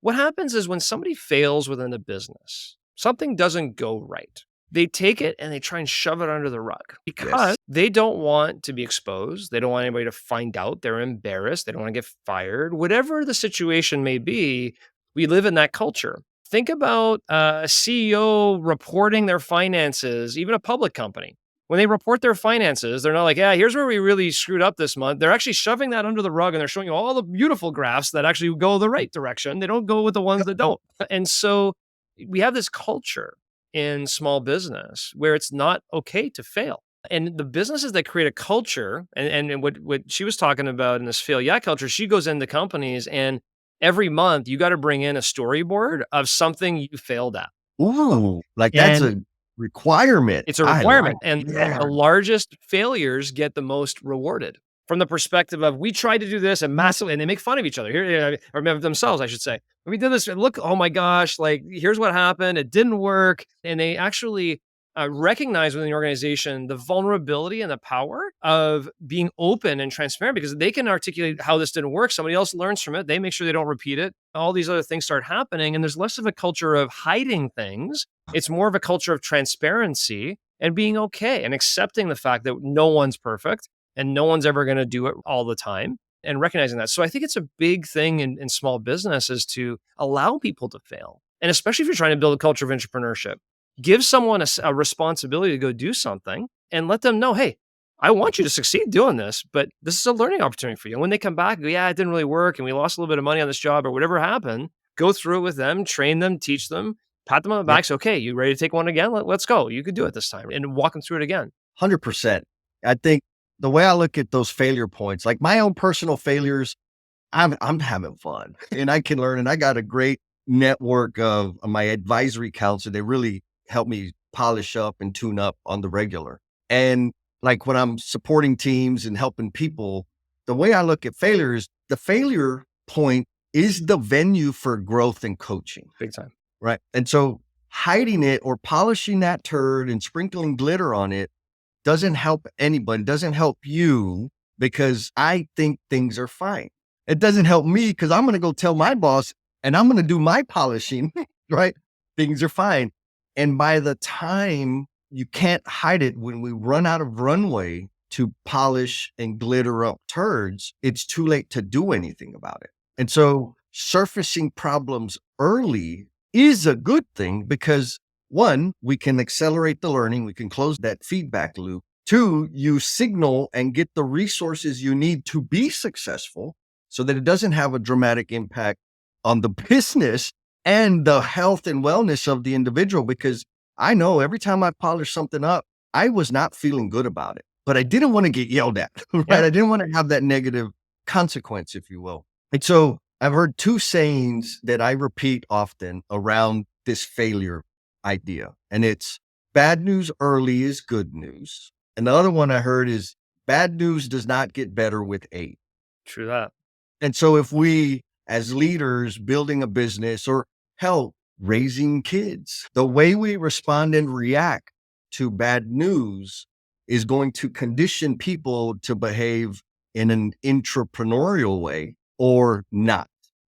What happens is when somebody fails within a business, something doesn't go right. They take it and they try and shove it under the rug because Yes. they don't want to be exposed. They don't want anybody to find out. They're embarrassed. They don't want to get fired. Whatever the situation may be, we live in that culture. Think about a CEO reporting their finances, even a public company. When they report their finances, they're not like, yeah, here's where we really screwed up this month. They're actually shoving that under the rug and they're showing you all the beautiful graphs that actually go the right direction. They don't go with the ones that don't. And so we have this culture in small business where it's not okay to fail. And the businesses that create a culture, and what she was talking about in this fail yeah culture, she goes into companies and every month you got to bring in a storyboard of something you failed at. Ooh, like that's And a requirement. it's a I like requirement, and yeah. the largest failures get the most rewarded from the perspective of, "We tried to do this and massively," and they make fun of each other here, or themselves, I should say. "We did this, and look, oh my gosh, like, here's what happened. It didn't work." And they actually, recognize within the organization the vulnerability and the power of being open and transparent because they can articulate how this didn't work. Somebody else learns from it. They make sure they don't repeat it. All these other things start happening, and there's less of a culture of hiding things. It's more of a culture of transparency and being okay and accepting the fact that no one's perfect and no one's ever going to do it all the time and recognizing that. So I think it's a big thing in small business is to allow people to fail. And especially if you're trying to build a culture of entrepreneurship, give someone a responsibility to go do something and let them know, hey, I want you to succeed doing this, but this is a learning opportunity for you. And when they come back, go, yeah, it didn't really work and we lost a little bit of money on this job or whatever happened, go through it with them, train them, teach them, pat them on the Yeah. back. Say, okay, you ready to take one again? Let's go. You could do it this time and walk them through it again. 100%. I think the way I look at those failure points, like my own personal failures, I'm having fun and I can learn. And I got a great network of my advisory council. They really help me polish up and tune up on the regular. And like when I'm supporting teams and helping people, the way I look at failure is the failure point is the venue for growth and coaching. Big time. Right. And so hiding it or polishing that turd and sprinkling glitter on it doesn't help anybody, doesn't help you because I think things are fine. It doesn't help me because I'm going to go tell my boss and I'm going to do my polishing, right? Things are fine. And by the time you can't hide it, when we run out of runway to polish and glitter up turds, it's too late to do anything about it. And so surfacing problems early is a good thing because one, we can accelerate the learning. We can close that feedback loop. Two, you signal and get the resources you need to be successful so that it doesn't have a dramatic impact on the business and the health and wellness of the individual. Because I know every time I polish something up, I was not feeling good about it, but I didn't want to get yelled at, right? Yeah. I didn't want to have that negative consequence, if you will. And so I've heard two sayings that I repeat often around this failure idea. And it's bad news early is good news. And the other one I heard is bad news does not get better with age. True that. And so if we as leaders building a business or hell, raising kids, the way we respond and react to bad news is going to condition people to behave in an entrepreneurial way or not.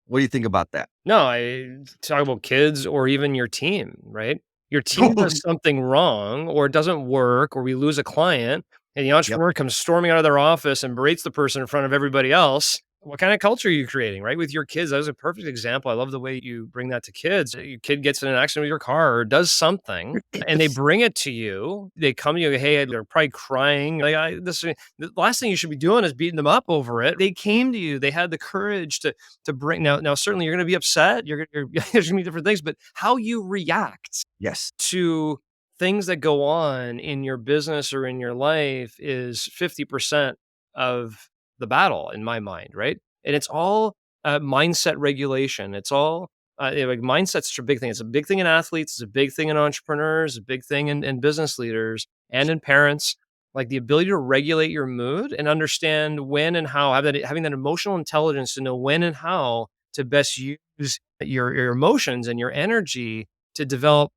What do you think about that? No, I talk about kids or even your team, right? Your team does something wrong or it doesn't work or we lose a client and the Yep. entrepreneur comes storming out of their office and berates the person in front of everybody else. What kind of culture are you creating, right? With your kids, that was a perfect example. I love the way you bring that to kids. Your kid gets in an accident with your car or does something and they bring it to you. They come to you, hey, they're probably crying. Like, the last thing you should be doing is beating them up over it. They came to you. They had the courage to bring. Now, certainly you're going to be upset. There's going to be different things, but how you react Yes. to things that go on in your business or in your life is 50% of the battle in my mind, right? And it's all mindset regulation. It's all like mindset's a big thing. It's a big thing in athletes. It's a big thing in entrepreneurs. A big thing in business leaders and in parents. Like the ability to regulate your mood and understand when and how, having that emotional intelligence to know when and how to best use your emotions and your energy to develop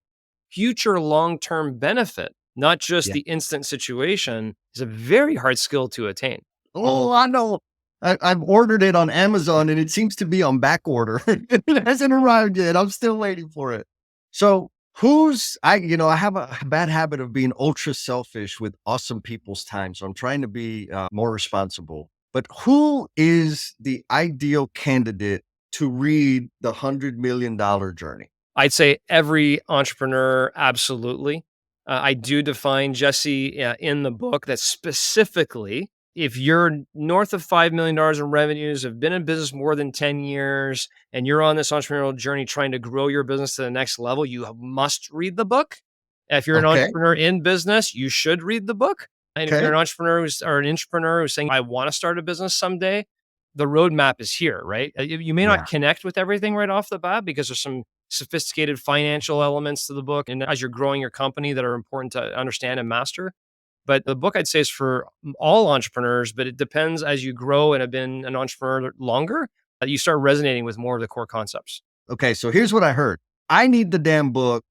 future long-term benefit, not just Yeah. the instant situation, is a very hard skill to attain. Oh, I know. I've ordered it on Amazon and it seems to be on back order. It hasn't arrived yet. I'm still waiting for it. So I have a bad habit of being ultra selfish with awesome people's time. So I'm trying to be more responsible. But who is the ideal candidate to read the $100 million journey? I'd say every entrepreneur, absolutely. I do define, Jesse, in the book that specifically, if you're north of $5 million in revenues, have been in business more than 10 years, and you're on this entrepreneurial journey trying to grow your business to the next level, you must read the book. If you're an Okay. entrepreneur in business, you should read the book. And if you're Okay. an entrepreneur or an entrepreneur who's saying, I want to start a business someday, the roadmap is here, right? You may not Yeah. connect with everything right off the bat because there's some sophisticated financial elements to the book and as you're growing your company that are important to understand and master. But the book I'd say is for all entrepreneurs, but it depends as you grow and have been an entrepreneur longer, you start resonating with more of the core concepts. Okay. So here's what I heard. I need the damn book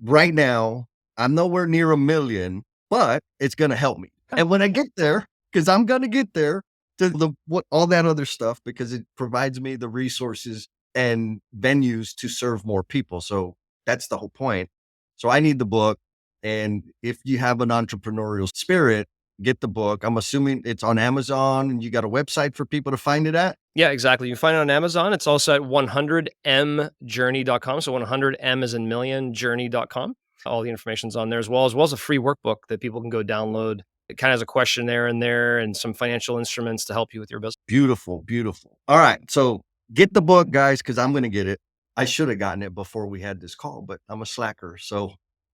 right now. I'm nowhere near a million, but it's going to help me. And when I get there, because I'm going to get there to all that other stuff, because it provides me the resources and venues to serve more people. So that's the whole point. So I need the book. And if you have an entrepreneurial spirit, get the book. I'm assuming it's on Amazon and you got a website for people to find it at. Yeah, exactly. You can find it on Amazon. It's also at 100mjourney.com. So 100M is in million, journey.com. All the information's on there as well as a free workbook that people can go download. It kind of has a questionnaire in there and some financial instruments to help you with your business. Beautiful, beautiful. All right. So get the book, guys, because I'm going to get it. I should have gotten it before we had this call, but I'm a slacker. So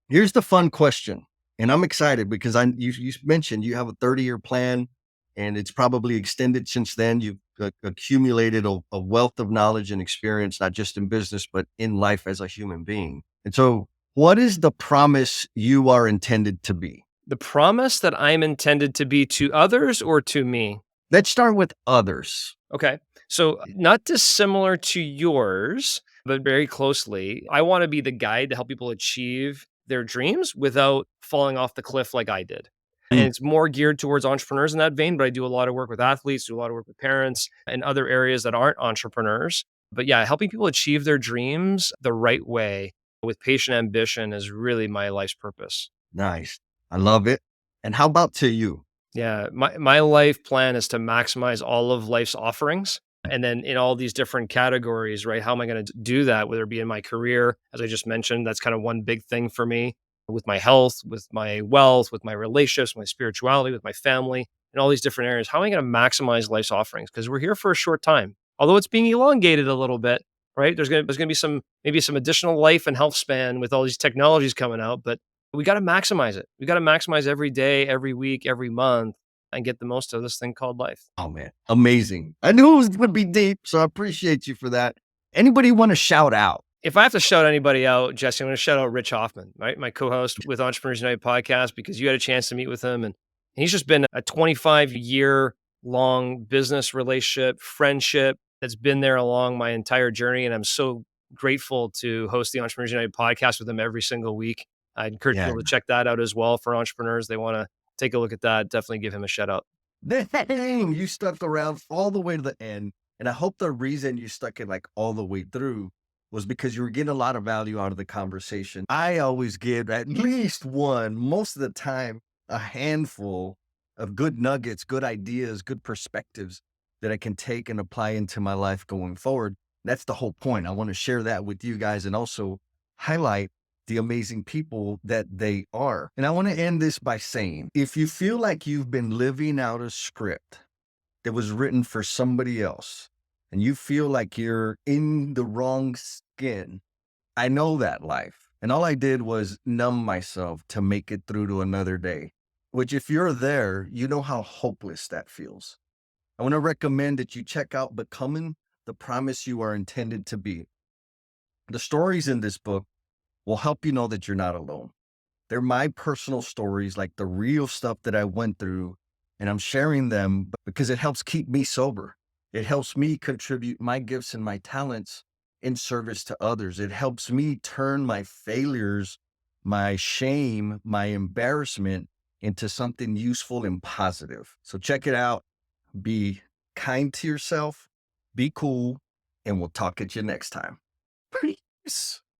here's the fun question. And I'm excited because you mentioned you have a 30-year plan, and it's probably extended since then. You've accumulated a wealth of knowledge and experience, not just in business, but in life as a human being. And so, what is the promise you are intended to be? The promise that I'm intended to be to others or to me? Let's start with others. Okay. So, not dissimilar to yours, but very closely. I want to be the guide to help people achieve their dreams without falling off the cliff like I did. And Mm, it's more geared towards entrepreneurs in that vein, but I do a lot of work with athletes, do a lot of work with parents and other areas that aren't entrepreneurs. But yeah, helping people achieve their dreams the right way with patient ambition is really my life's purpose. nice. I love it. And how about to you? Yeah, my life plan is to maximize all of life's offerings, and then in all these different categories, right? How am I going to do that? Whether it be in my career, as I just mentioned, that's kind of one big thing for me with my health, with my wealth, with my relationships, my spirituality, with my family, and all these different areas. How am I going to maximize life's offerings? Because we're here for a short time, although it's being elongated a little bit, right? There's gonna be some maybe some additional life and health span with all these technologies coming out, but we gotta maximize it. We gotta maximize every day, every week, every month, and get the most of this thing called life. Oh man, amazing. I knew it was going to be deep, so I appreciate you for that. Anybody want to shout out? If I have to shout anybody out, Jesse, I'm gonna shout out Rich Hoffman, right? My co-host with Entrepreneurs United podcast, because you had a chance to meet with him. And he's just been a 25-year long business relationship, friendship that's been there along my entire journey. And I'm so grateful to host the Entrepreneurs United podcast with him every single week. I'd encourage Yeah. people to check that out as well for entrepreneurs. They want to take a look at that. Definitely give him a shout out. Dang, you stuck around all the way to the end. And I hope the reason you stuck it like all the way through was because you were getting a lot of value out of the conversation. I always give at least one, most of the time, a handful of good nuggets, good ideas, good perspectives that I can take and apply into my life going forward. That's the whole point. I want to share that with you guys and also highlight the amazing people that they are. And I want to end this by saying, if you feel like you've been living out a script that was written for somebody else, and you feel like you're in the wrong skin, I know that life. And all I did was numb myself to make it through to another day, which if you're there, you know how hopeless that feels. I want to recommend that you check out Becoming the Promise You Are Intended to Be. The stories in this book will help you know that you're not alone. They're my personal stories, like the real stuff that I went through, and I'm sharing them because it helps keep me sober. It helps me contribute my gifts and my talents in service to others. It helps me turn my failures, my shame, my embarrassment into something useful and positive. So check it out. Be kind to yourself, be cool, and we'll talk at you next time. Peace.